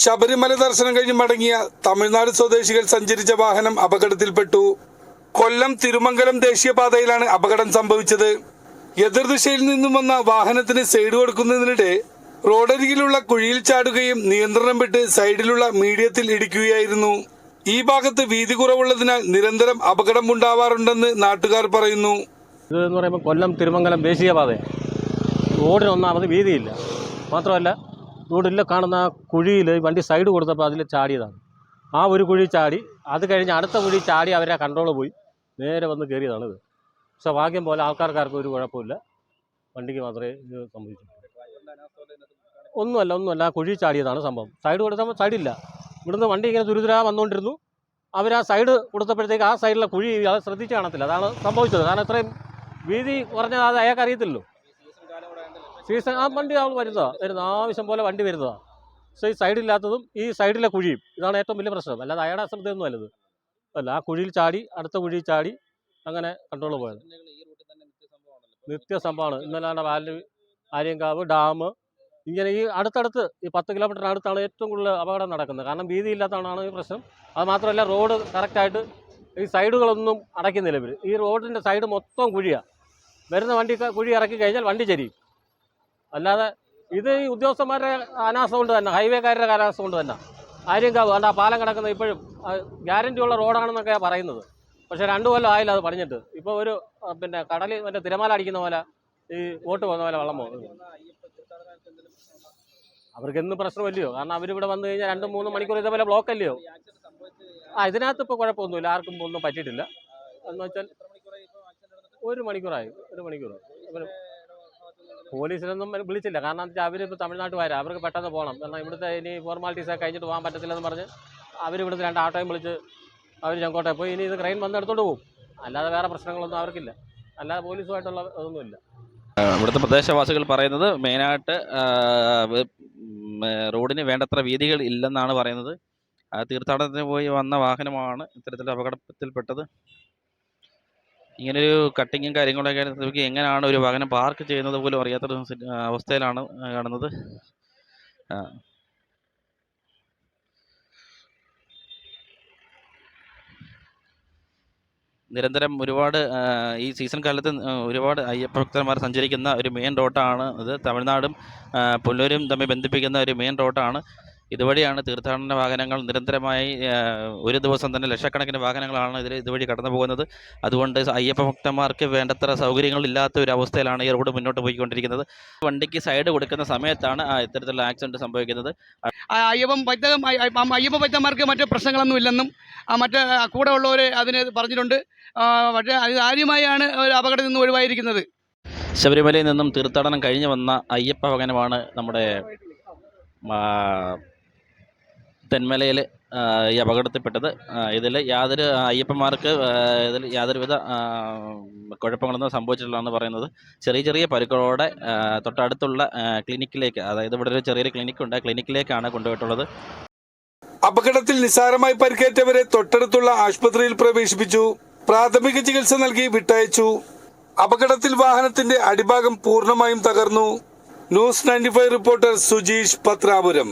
ശബരിമല ദർശനം കഴിഞ്ഞ് മടങ്ങിയ തമിഴ്നാട് സ്വദേശികൾ സഞ്ചരിച്ച വാഹനം അപകടത്തിൽപ്പെട്ടു. കൊല്ലം തിരുമംഗലം ദേശീയപാതയിലാണ് അപകടം സംഭവിച്ചത്. എതിർദിശയിൽ നിന്നും വന്ന വാഹനത്തിന് സൈഡ് കൊടുക്കുന്നതിനിടെ റോഡരികിലുള്ള കുഴിയിൽ ചാടുകയും നിയന്ത്രണം വിട്ട് സൈഡിലുള്ള മീഡിയത്തിൽ ഇടിക്കുകയായിരുന്നു. ഈ ഭാഗത്ത് വീതി കുറവുള്ളതിനാൽ നിരന്തരം അപകടം ഉണ്ടാവാറുണ്ടെന്ന് നാട്ടുകാർ പറയുന്നു. ഇതെന്ന് പറയുമ്പോൾ കൊല്ലം തിരുമംഗലം ദേശീയപാത റോഡിനൊന്നാമത് വീതിയില്ല. മാത്രമല്ല റോഡിൽ കാണുന്ന ആ കുഴിയിൽ വണ്ടി സൈഡ് കൊടുത്തപ്പോൾ അതിൽ ചാടിയതാണ്. ആ ഒരു കുഴി ചാടി, അത് കഴിഞ്ഞ് അടുത്ത കുഴി ചാടി അവരെ കൺട്രോൾ പോയി നേരെ വന്ന് കയറിയതാണിത്. പക്ഷേ ഭാഗ്യം പോലെ ആൾക്കാർക്കാർക്കും ഒരു കുഴപ്പമില്ല, വണ്ടിക്ക് മാത്രമേ ഇത് സംഭവിച്ചു. ഒന്നുമല്ല, ആ കുഴി ചാടിയതാണ് സംഭവം. സൈഡ് കൊടുത്തപ്പോൾ സൈഡില്ല. ഇവിടുന്ന് വണ്ടി ഇങ്ങനെ തുരുതുരാ വന്നുകൊണ്ടിരുന്നു. അവർ ആ സൈഡ് കൊടുത്തപ്പോഴത്തേക്ക് ആ സൈഡിലെ കുഴി അത് ശ്രദ്ധിച്ച് കാണത്തില്ല. അതാണ് സംഭവിച്ചത്. കാരണം ഇത്രയും വീതി കുറഞ്ഞത് അത് അയാൾക്ക് അറിയത്തില്ലല്ലോ. സീസൺ ആ വണ്ടി വരുന്നത് ആവശ്യം പോലെ വണ്ടി വരുന്നതാണ്. പക്ഷേ ഈ സൈഡില്ലാത്തതും ഈ സൈഡിലെ കുഴിയും ഇതാണ് ഏറ്റവും വലിയ പ്രശ്നം. അല്ലാതെ അയാളുടെ അശ്രദ്ധയൊന്നും അല്ലത് അല്ല. ആ കുഴിയിൽ ചാടി അടുത്ത കുഴിയിൽ ചാടി അങ്ങനെ കൺട്രോൾ പോയത് നിത്യസംഭവമാണ്. ഇന്നലെ ആര്യങ്കാവ് ഡാം ഇങ്ങനെ ഈ അടുത്തടുത്ത് ഈ 10 കിലോമീറ്ററിനടുത്താണ് ഏറ്റവും കൂടുതൽ അപകടം നടക്കുന്നത്. കാരണം വീതിയില്ലാത്തതാണ് ഈ പ്രശ്നം. അത് മാത്രമല്ല റോഡ് കറക്റ്റായിട്ട് ഈ സൈഡുകളൊന്നും അടയ്ക്കുന്നില്ല ഇവർ. ഈ റോഡിൻ്റെ സൈഡ് മൊത്തം കുഴിയാണ്. വരുന്ന വണ്ടി കുഴി ഇറക്കി കഴിഞ്ഞാൽ വണ്ടി ചരിയും. അല്ലാതെ ഇത് ഈ ഉദ്യോഗസ്ഥന്മാരുടെ അനാസ്ഥ കൊണ്ട് തന്നെ, ഹൈവേക്കാരുടെ അനാസ്ഥ കൊണ്ട് തന്നെ. ആര്യങ്കാവ് കണ്ട ആ പാലം കിടക്കുന്നത് ഇപ്പോഴും ഗ്യാരൻറ്റിയുള്ള റോഡാണെന്നൊക്കെയാണ് പറയുന്നത്. പക്ഷേ 2 കൊല്ലം ആയില്ല അത് പണിഞ്ഞിട്ട്. ഇപ്പോൾ ഒരു കടലിൽ മറ്റേ തിരമാല അടിക്കുന്ന പോലെ ഈ വോട്ട് പോകുന്ന പോലെ വെള്ളം പോകുന്നത്. അവർക്കെന്നും പ്രശ്നമല്ലയോ. കാരണം അവരിവിടെ വന്നു കഴിഞ്ഞാൽ 2-3 മണിക്കൂർ ഇതേപോലെ ബ്ലോക്ക് അല്ലയോ. ഇതിനകത്ത് ഇപ്പോൾ കുഴപ്പമൊന്നുമില്ല, ആർക്കും ഒന്നും പറ്റിയിട്ടില്ല. എന്ന് വെച്ചാൽ 1 മണിക്കൂറായി. പോലീസിനൊന്നും വിളിച്ചില്ല. കാരണം എന്താ വെച്ചാൽ അവരിപ്പോൾ തമിഴ്നാട്ടുകാരാണ്, അവർക്ക് പെട്ടെന്ന് പോകണം. കാരണം ഇവിടുത്തെ ഇനി ഫോർമാലിറ്റീസൊക്കെ കഴിഞ്ഞിട്ട് പോകാൻ പറ്റത്തില്ലെന്ന് പറഞ്ഞ് അവരിവിടുത്തെ 2 ആട്ടോയും വിളിച്ച് അവർ ചെങ്കോട്ടെ പോയി. ഇനി ഇത് ക്രെയിൻ വന്ന് എടുത്തോണ്ട് പോകും. അല്ലാതെ വേറെ പ്രശ്നങ്ങളൊന്നും അവർക്കില്ല. അല്ലാതെ പോലീസുമായിട്ടുള്ള ഇതൊന്നുമില്ല. ഇവിടുത്തെ പ്രദേശവാസികൾ പറയുന്നത് മെയിനായിട്ട് റോഡിന് വേണ്ടത്ര വീതികൾ ഇല്ലെന്നാണ് പറയുന്നത്. തീർത്ഥാടനത്തിന് പോയി വന്ന വാഹനമാണ് ഇത്തരത്തിൽ അപകടത്തിൽപ്പെട്ടത്. ഇങ്ങനൊരു കട്ടിങ്ങും കാര്യങ്ങളൊക്കെ നമുക്ക് എങ്ങനെയാണ് ഒരു വാഹനം പാർക്ക് ചെയ്യുന്നത് പോലും അറിയാത്തൊരു അവസ്ഥയിലാണ് കാണുന്നത്. നിരന്തരം ഒരുപാട് ഈ സീസൺ കാലത്ത് ഒരുപാട് അയ്യപ്പ ഭക്തന്മാർ സഞ്ചരിക്കുന്ന ഒരു മെയിൻ റോഡാണ് ഇത്. തമിഴ്നാടും പുല്ലൂരും തമ്മിൽ ബന്ധിപ്പിക്കുന്ന ഒരു മെയിൻ റോഡാണ്. ഇതുവഴിയാണ് തീർത്ഥാടന വാഹനങ്ങൾ നിരന്തരമായി ഒരു ദിവസം തന്നെ ലക്ഷക്കണക്കിന് വാഹനങ്ങളാണ് ഇതുവഴി കടന്നു പോകുന്നത്. അതുകൊണ്ട് അയ്യപ്പ ഭക്തന്മാർക്ക് വേണ്ടത്ര സൗകര്യങ്ങളില്ലാത്ത ഒരു അവസ്ഥയിലാണ് ഈ റോഡ് മുന്നോട്ട് പോയിക്കൊണ്ടിരിക്കുന്നത്. വണ്ടിക്ക് സൈഡ് കൊടുക്കുന്ന സമയത്താണ് ഇത്തരത്തിലുള്ള ആക്സിഡൻറ്റ് സംഭവിക്കുന്നത്. അയ്യപ്പ ഭക്തന്മാർക്ക് മറ്റ് പ്രശ്നങ്ങളൊന്നും ഇല്ലെന്നും മറ്റ് കൂടെ ഉള്ളവർ അതിന് പറഞ്ഞിട്ടുണ്ട്. പക്ഷേ അത് കാര്യമായാണ് ഒരു അപകടത്തിൽ നിന്ന് ഒഴിവായിരിക്കുന്നത്. ശബരിമലയിൽ നിന്നും തീർത്ഥാടനം കഴിഞ്ഞ് വന്ന അയ്യപ്പ വാഹനമാണ് നമ്മുടെ തെന്മലയിൽ ഈ അപകടത്തിൽപ്പെട്ടത്. ഇതിൽ അയ്യപ്പന്മാർക്ക് ഇതിൽ യാതൊരുവിധ കുഴപ്പങ്ങളൊന്നും സംഭവിച്ചിട്ടില്ലെന്ന് പറയുന്നത്. ചെറിയ പരുക്കളോടെ തൊട്ടടുത്തുള്ള ക്ലിനിക്കിലേക്ക്, അതായത് ഇവിടെ ഒരു ചെറിയൊരു ക്ലിനിക്കുണ്ട്, ആ ക്ലിനിക്കിലേക്കാണ് കൊണ്ടുപോയിട്ടുള്ളത്. അപകടത്തിൽ നിസ്സാരമായി പരിക്കേറ്റവരെ തൊട്ടടുത്തുള്ള ആശുപത്രിയിൽ പ്രവേശിപ്പിച്ചു. പ്രാഥമിക ചികിത്സ നൽകി വിട്ടയച്ചു. അപകടത്തിൽ വാഹനത്തിന്റെ അടിഭാഗം പൂർണ്ണമായും തകർന്നു. News 95 reporter Sujeesh Pathrapuram.